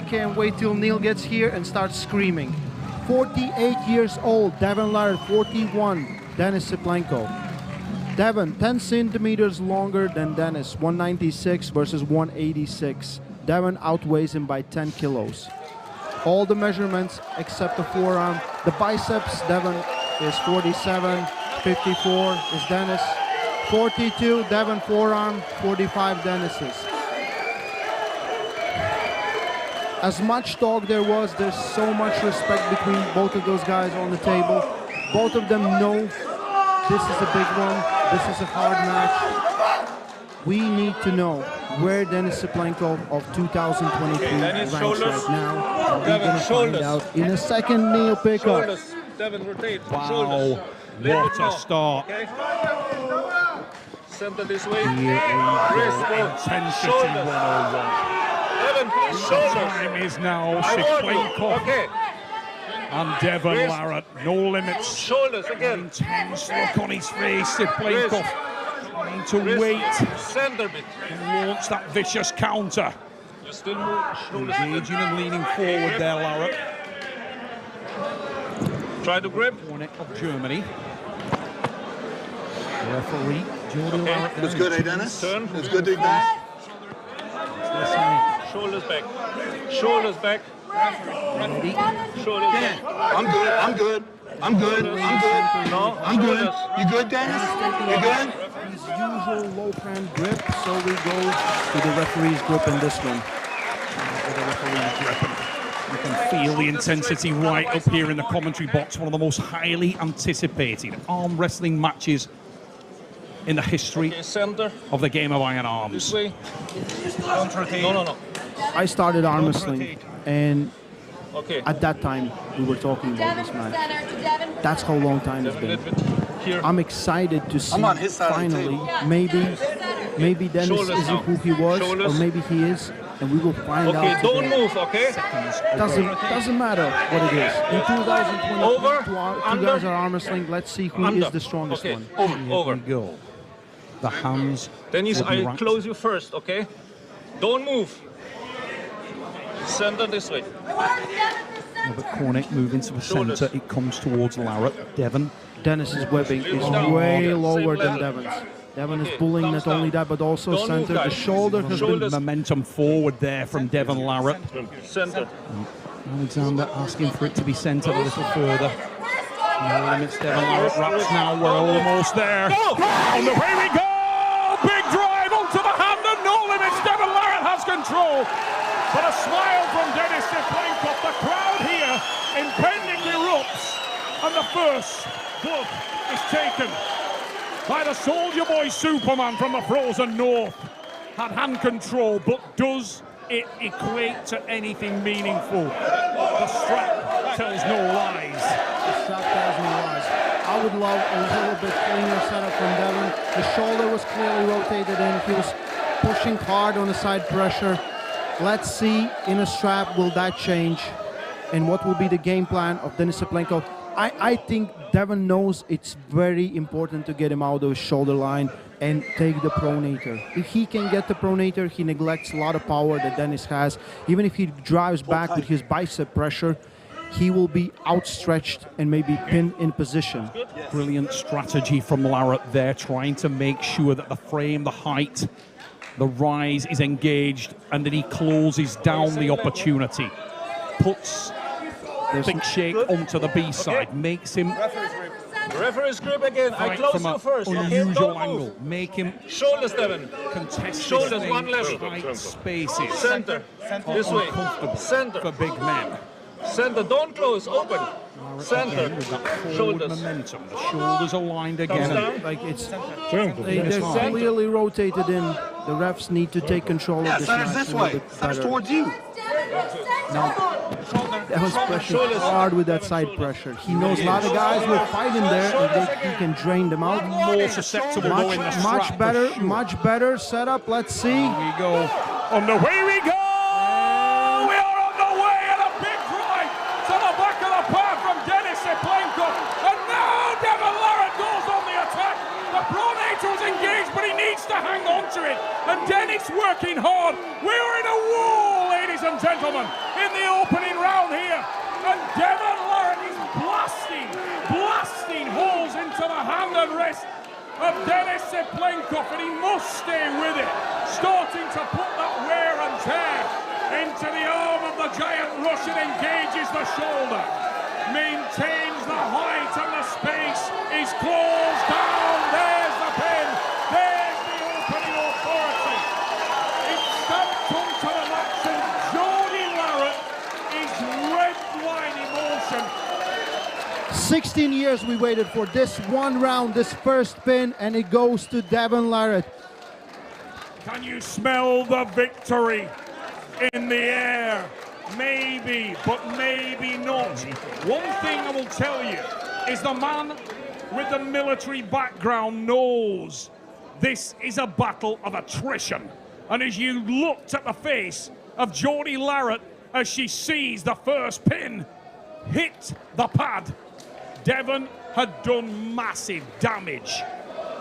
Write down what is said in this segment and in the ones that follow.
can't wait till Neil gets here and starts screaming. 48 years old, Devon Larratt, 41, Denis Cyplenkov. Devon, 10 centimeters longer than Denis, 196 versus 186. Devon outweighs him by 10 kilos. All the measurements except the forearm. The biceps, Devon is 47, 54 is Denis. 42, Devon forearm, 45 Denis's. As much talk there was, there's so much respect between both of those guys on the table. Both of them know this is a big one, this is a hard match. We need to know where Denis Cyplenkov of 2023 ranks right now. And we're going to find out in a second. Neil pickup. Shoulders. Devon, rotate. Wow, Shoulders. what a start. Okay. Center this way. Here we go. Wrist, Intensity shoulders. 101. Devon, please, The shoulders. time is now. I want you. Cyplenkov Okay. and Devon Wrist. Larratt. No limits. Shoulders again. Intense look on his face. Cyplenkov trying to Wrist. wait Center bit. and launch that vicious counter. You still move. Shoulders. Engaging and leaning forward there, Larratt. Try to grip. Cornet of Germany. Referee Jody Larratt. It was good, eh, Denis? Turn. It was good to be back. Shoulders back. Shoulders back. Ready? Shoulders back. I'm good. I'm good. I'm good. I'm good. No. I'm good. Shoulders. You good, Denis? You good? His usual low hand grip, so we go to the referee's grip in this one. You can feel the intensity right up here in the commentary box. One of the most highly anticipated arm wrestling matches in the history Okay, center. of the game of iron This arms. way. Don't rotate. No, no, no. I started arm wrestling, and Okay. at that time we were talking about this match. That's how long time it's Devon, been. little bit here. I'm excited to see I'm on his side of the finally, table. maybe Denis Shoulders isn't now. who he was, or Shoulders. maybe he is, and we will find Okay, out don't today. move, okay? Doesn't matter what it is. In 2023, Over, two under. guys are arm wrestling. Let's see who Under. is the strongest Okay, one. over, Here over. we go. The hands. Dennis, will be I wrapped. close you first, okay? Don't move. Center this way. Robert Cornet moving to the Shoulders. centre. It comes towards Larratt. Devon. Dennis's webbing is Down. way Same lower than level. Devon's. Devon is Okay, pulling thumbs not only down. that, but also Don't move, center. The guys. shoulder has been Shoulders. Momentum forward there from Devon Larratt. Center. Alexander asking for it to be centred a little further. No limits, Devon Larratt wraps now. We're almost there. And away we go! Big drive onto the hand and no limits. Devon Larratt has control. But a smile from Denis Cyplenkov. The crowd here impending erupts. And the first blood is taken by the Soldier Boy Superman from the frozen north. Had hand control, but does it equate to anything meaningful? The strap tells no lies. The strap tells me lies. I would love a little bit cleaner setup from Devon. The shoulder was clearly rotated in. He was pushing hard on the side pressure. Let's see in a strap, will that change? And what will be the game plan of Denis Cyplenkov? I think Devon knows it's very important to get him out of his shoulder line and take the pronator. If he can get the pronator, he neglects a lot of power that Denis has. Even if he drives back with his bicep pressure, he will be outstretched and maybe pinned in position. Brilliant strategy from Larratt there, trying to make sure that the frame, the height, the rise is engaged, and then he closes down the opportunity. Puts Big Shake onto the B side, makes him Referee's grip again. I fight close from you an first. Okay, unusual don't angle, move. make him Shoulders, Devon. contest Shoulders, this thing one level. tight spaces. Center. This way. Uncomfortable Center. for big men. Center. Don't close. Open. Center. Again, with that forward Shoulders. momentum, the shoulders aligned again. Thumbs And down. Like it's, It's they're hard. clearly rotated in. The refs need to take control Yeah, of this center's match this a little way. bit Center's better. towards you. Devon's pushing Shoulders. hard with that side pressure. He knows a lot of guys will fight in there and he can drain them out. More susceptible though in the strap. Much for better, sure. much better setup. Let's see. Here we go. On the way we go! We are on the way and a big drive to the back of the path from Denis Cyplenkov. And now Devon Larratt goes on the attack. The pronator's engaged, but he needs to hang on to it. And Denis working hard. We're in a wall, ladies and and gentlemen, in the opening round here. And Devon Larratt is blasting holes into the hand and wrist of Denis Cyplenkov, and he must stay with it. Starting to put that wear and tear into the arm of the giant Russian, engages the shoulder, maintains the height and the space, is closed down, there's the pin, there's the opening authority. It's stamped onto the match, and Denis Larratt is red line emotion. 16 years we waited for this one round, this first pin, and it goes to Devon Larratt. Can you smell the victory in the air? Maybe, but maybe not. One thing I will tell you is the man with the military background knows this is a battle of attrition. And as you looked at the face of Denis Larratt as she sees the first pin hit the pad, Devon had done massive damage.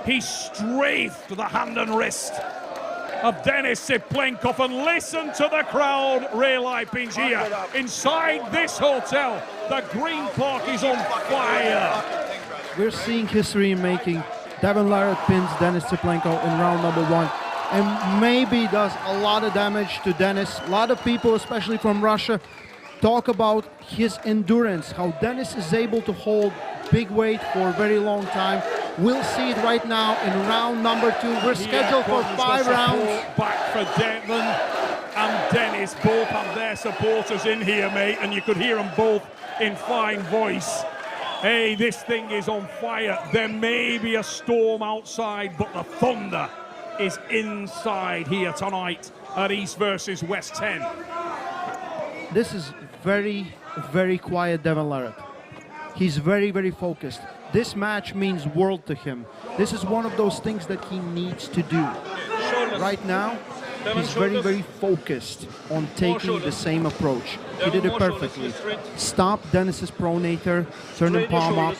He strafed the hand and wrist of Denis Cyplenkov, and listen to the crowd, relive pins here inside this hotel. The Green Park is on fire. We're seeing history in making. Devon Larratt pins Denis Cyplenkov in round number 1, and maybe does a lot of damage to Denis. A lot of people, especially from Russia, talk about his endurance, how Denis is able to hold big weight for a very long time. We'll see it right now in round number 2. We're scheduled for 5 rounds. Back for Devon and Denis. Both have their supporters in here, mate, and you could hear them both in fine voice. Hey, this thing is on fire. There may be a storm outside, but the thunder is inside here tonight at East versus West 10. This is very, very quiet Devon Larratt. He's very, very focused. This match means world to him. This is one of those things that he needs to do. Right now, he's very, very focused on taking the same approach. He did it perfectly. Stopped Denis's pronator, turned the palm up,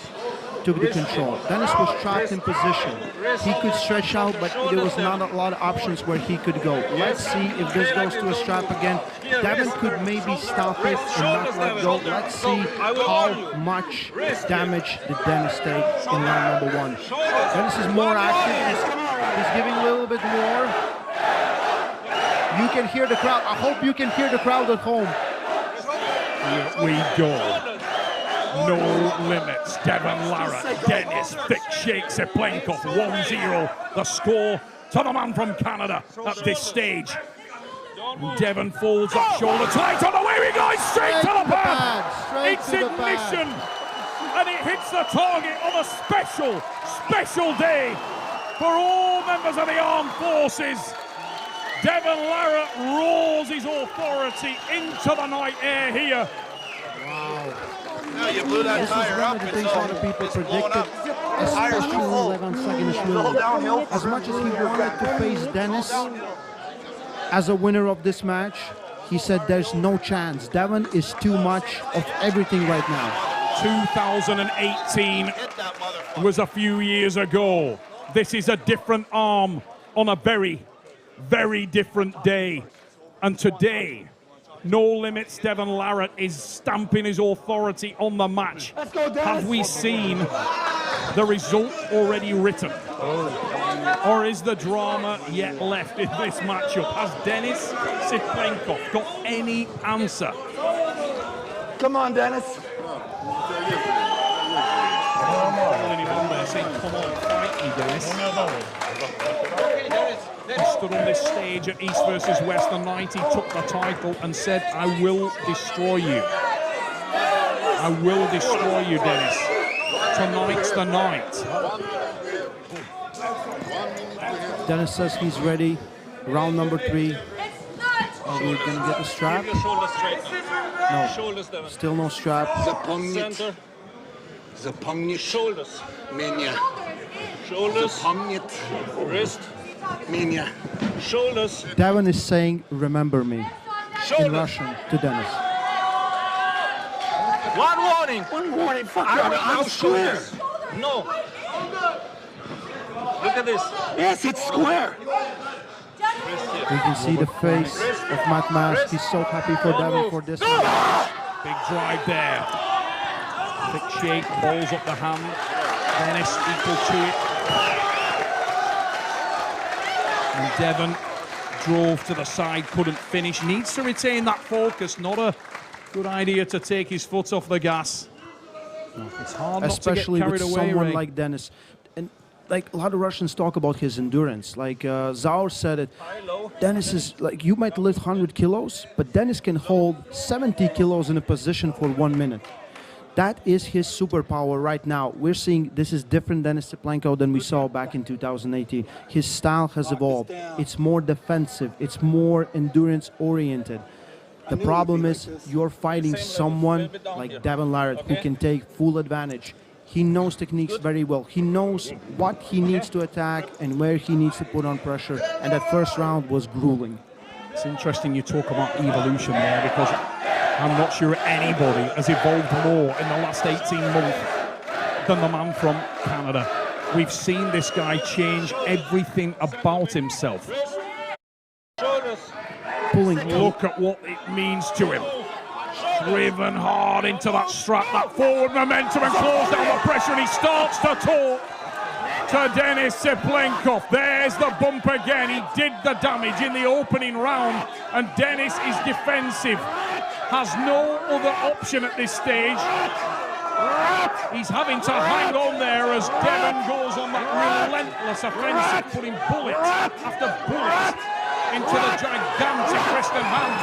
took the control. Denis was trapped in position. He could stretch out, but there was not a lot of options where he could go. Let's see if this goes to a strap again. Devon could maybe stop it and not let go. Let's see how much damage did Denis take in round number 1. Denis is more active. He's giving a little bit more. You can hear the crowd. I hope you can hear the crowd at home. Here we go. No limits. Devon Larratt, Denis Thick shakes Cyplenkov 1-0. The score to the man from Canada at this stage. Devon folds that shoulder tight on the way we go, straight to the pad. It's ignition, and it hits the target on a special day for all members of the armed forces. Devon Larratt roars his authority into the night air here. Wow. Now you blew that This is tire one up. of the things a lot of people predicted, especially Devon Cyplenkov. As much as he wanted to face Denis as a winner of this match, he said there's no chance. Devon is too much of everything right now. 2018 was a few years ago. This is a different arm on a very, very different day. And today, No Limits Devon Larratt is stamping his authority on the match. Have we seen the result already written? Or is the drama yet left in this matchup? Has Denis Cyplenkov got any answer? Come on, Denis. Come on, fight me, Denis. He stood on this stage at East versus West the night he took the title and said, I will destroy you. I will destroy you, Denis. Tonight's the night. Denis says he's ready. Round number 3. Are we gonna get the strap? Keep your shoulders straight now. No. Shoulders, Devon. Still no strap. Center. Zapomnieć Shoulders. mnie. Shoulders. Zapomnieć Wrist. mnie. Shoulders. Devon is saying, remember me, in Shoulders. Russian to Denis. One warning. One warning, fucker. I'm square. No. Look at this. Yes, it's square. We can see the face of Matt Mask. He's so happy for Devon for this one. Big drive there. Quick shake, balls up the hand. Denis equal to it. And Devon drove to the side, couldn't finish. Needs to retain that focus. Not a good idea to take his foot off the gas. It's hard not Especially to get carried with away, someone Ray. like Denis. And like a lot of Russians talk about his endurance. Like Zaur said it, Denis is like, you might lift 100 kilos, but Denis can hold 70 kilos in a position for 1 minute. That is his superpower right now. We're seeing this is different Denis Cyplenkov than we saw back in 2018. His style has evolved. It's more defensive. It's more endurance oriented. The problem is you're fighting someone like Devon Larratt who can take full advantage. He knows techniques very well. He knows what he needs to attack and where he needs to put on pressure. And that first round was grueling. It's interesting you talk about evolution there, because I'm not sure anybody has evolved more in the last 18 months than the man from Canada. We've seen this guy change everything about himself. Look at what it means to him. Driven hard into that strap, that forward momentum, and claws down the pressure, and he starts to talk to Denis Cyplenkov. There's the bump again. He did the damage in the opening round, and Denis is defensive. Has no other option at this stage. He's having to hang on there as Devon goes on that relentless offensive, putting bullet after bullet into the gigantic western hand.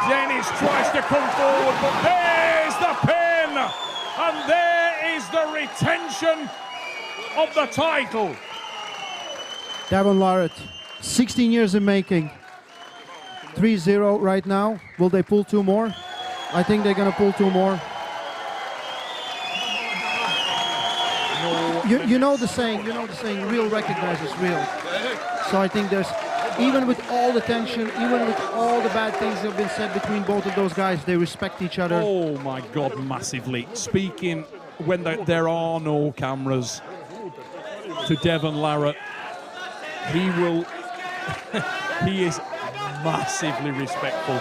Denis tries to come forward, but there's the pin, and there is the retention of the title. Devon Larratt, 16 years in making. 3-0 right now. Will they pull 2 more? I think they're going to pull 2 more. You know the saying, real recognizes real. So I think there's, even with all the tension, even with all the bad things that have been said between both of those guys, they respect each other. Oh my God, massively. Speaking when there are no cameras, to Devon Larratt, he is massively respectful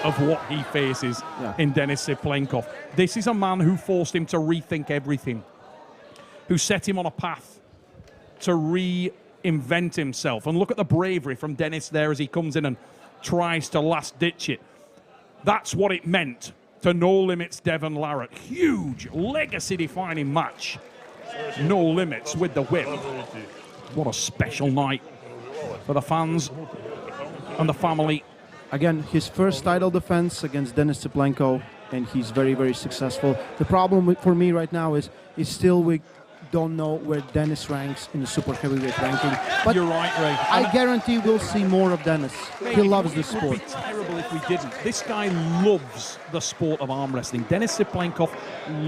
of what he faces in Denis Cyplenkov. This is a man who forced him to rethink everything, who set him on a path to reinvent himself. And look at the bravery from Denis there as he comes in and tries to last ditch it. That's what it meant to No Limits Devon Larratt. Huge legacy defining match. No Limits with the whip. What a special night for the fans and the family. Again, his first title defense against Denis Cyplenkov, and he's very, very successful. The problem for me right now is still we don't know where Denis ranks in the super heavyweight ranking. But you're right, Ray. I guarantee we'll see more of Denis. He loves the sport. It would be terrible if we didn't. This guy loves the sport of arm wrestling. Denis Cyplenkov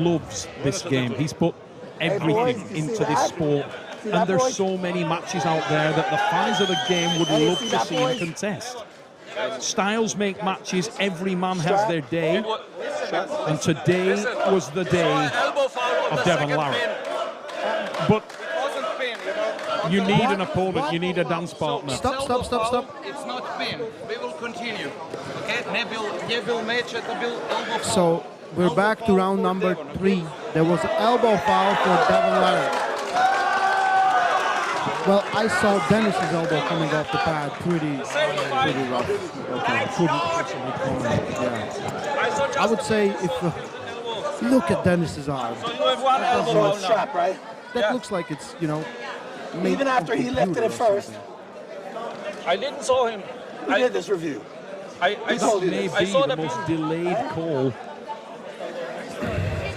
loves this game. He's put everything into this sport. And there's so many matches out there that the fans of the game would love to see him contest. Styles make matches. Every man has their day. And today was the day of Devon Larratt. But you need an opponent, you need a dance partner. Stop. It's not pin. We will continue. Okay? Не will match it, elbow. So we're back to round number 3. There was an elbow foul for Devon Larratt. Well, I saw Denis's elbow coming off the pad, pretty rough. Okay, couldn't possibly call it. Yeah. I would say if look at Denis's arm. Strap, right? That looks like it's, made Even after he lifted it first. I didn't saw him. We did this review. This may be the most delayed call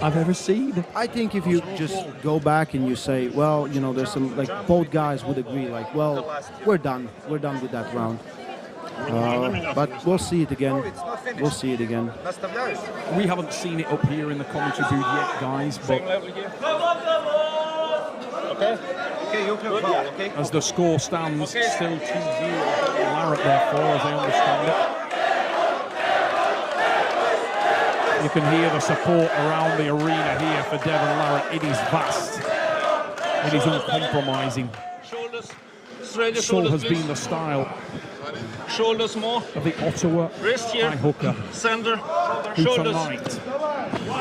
I've ever seen. I think if you just go back and you say, well, there's some, like, both guys would agree, like, well, we're done with that round. But we'll see it again. We'll see it again. We haven't seen it up here in the commentary booth yet, guys, but as the score stands, still 2-0 Larratt therefore, as I understand it. You can hear the support around the arena here for Devon Larratt. It is vast. It is uncompromising. Shoulders Wrist ready, So shoulders has please. been the style Shoulders more. of the Ottawa Wrist here. high hooker. Center. Who Shoulders. tonight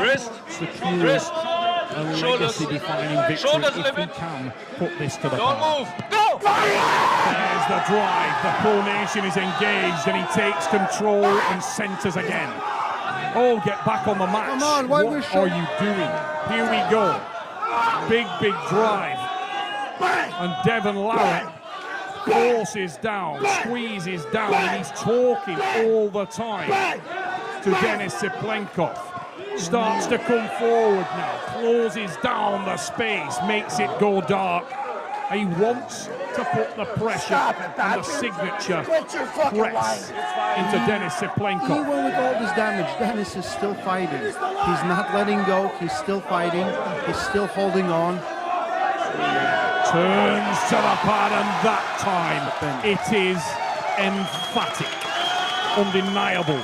Wrist. secures Wrist. a Shoulders. legacy-defining victory Shoulders if he limit. can put this to the Don't power. move. Go! There's the drive. The Pro Nation is engaged, and he takes control and centres again. Oh, get back on the match. Come on, why we're what are you doing? Here we go. Big drive. And Devon Larratt forces down, squeezes down, and he's talking all the time to Denis Cyplenkov. Starts to come forward now, closes down the space, makes it go dark. He wants to put the pressure and the signature press into Denis Cyplenkov. Even with all this damage, Denis is still fighting. He's not letting go. He's still fighting. He's still holding on. Turns to the pad, and that time it is emphatic, undeniable,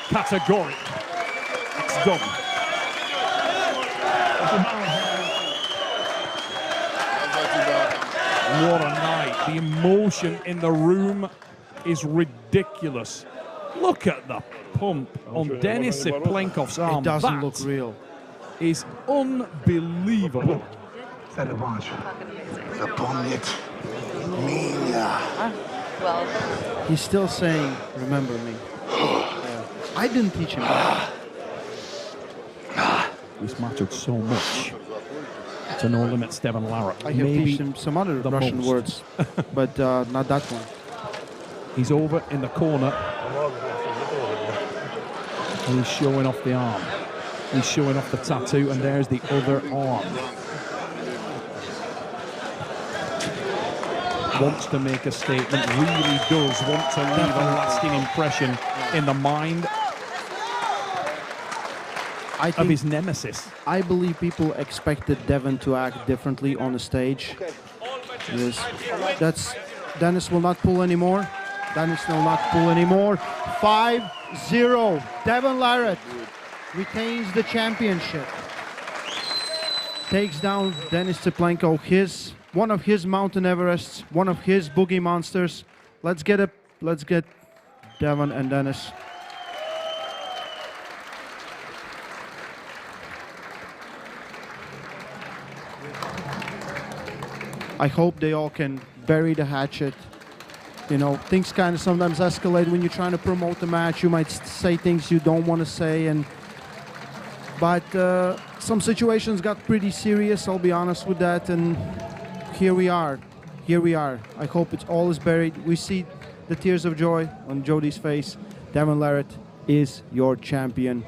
categoric. It's done. What a night. The emotion in the room is ridiculous. Look at the pump on Denis Cyplenkov's arm. It doesn't That look real. is unbelievable. He's still saying, remember me. I didn't teach him that. This mattered so much to No Limits Devon Larratt. I have teach him some other the Russian most. words, but not that one. He's over in the corner. And he's showing off the arm. He's showing off the tattoo, and there's the other arm. Wants to make a statement, really does want to leave a lasting impression in the mind of his nemesis. I believe people expected Devon to act differently on the stage. Yes. Denis will not pull anymore. Denis will not pull anymore. 5-0. Devon Larratt retains the championship. Takes down Denis Cyplenkov, one of his Mountain Everests, one of his Boogie Monsters. Let's get Devon and Denis. I hope they all can bury the hatchet. You know, things kind of sometimes escalate when you're trying to promote the match. You might say things you don't want to say, but some situations got pretty serious, I'll be honest with that, and here we are. I hope it's all is buried. We see the tears of joy on Jody's face. Devon Larratt is your champion.